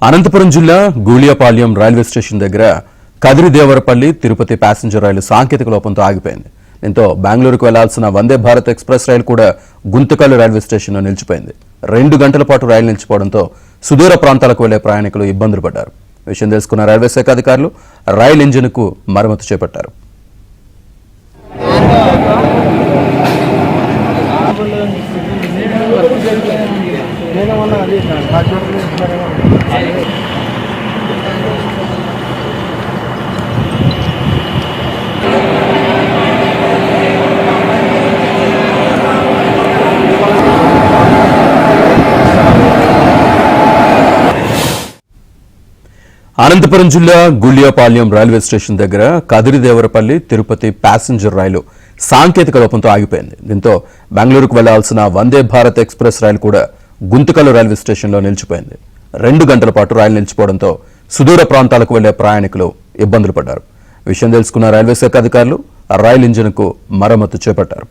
అనంతపురం జిల్లా గూళియాపాళ్యం railway station దగ్గర Kadiridevarapalli Tirupati passenger రైలు సాంకేతిక లోపంతో ఆగిపోయింది. దీంతో బెంగళూరుకు వెళ్లాల్సిన వందే భారత్ ఎక్స్ప్రెస్ రైలు కూడా గుంతకల్లు రైల్వే స్టేషన్లో నిలిచిపోయింది. 2 గంటల పాటు రైలు నిలిచిపోవడంతో సుదూర ప్రాంతాలకు వెళ్లే ప్రయాణికులు ఇబ్బందులు పడ్డారు. విషయం తెలుసుకున్న రైల్వే శాఖ అధికారులు రైలు ఇంజిన్కు మరమ్మతు చేపట్టారు. అనంతపురం జిల్లా గుళ్లియాపాళ్యం రైల్వే స్టేషన్ దగ్గర కదిరిదేవరపల్లి తిరుపతి ప్యాసింజర్ రైలు సాంకేతిక లోపంతో ఆగిపోయింది. దీంతో బెంగళూరుకు వెళ్లాల్సిన వందే భారత్ ఎక్స్ప్రెస్ రైలు కూడా గుంతకల్లు రైల్వే స్టేషన్లో నిలిచిపోయింది. 2 గంటల పాటు రైలు నిలిచిపోవడంతో సుదూర ప్రాంతాలకు వెళ్లే ప్రయాణికులు ఇబ్బందులు పడ్డారు. విషయం తెలుసుకున్న రైల్వే శాఖ అధికారులు రైలు ఇంజిన్కు మరమ్మతు చేపట్టారు.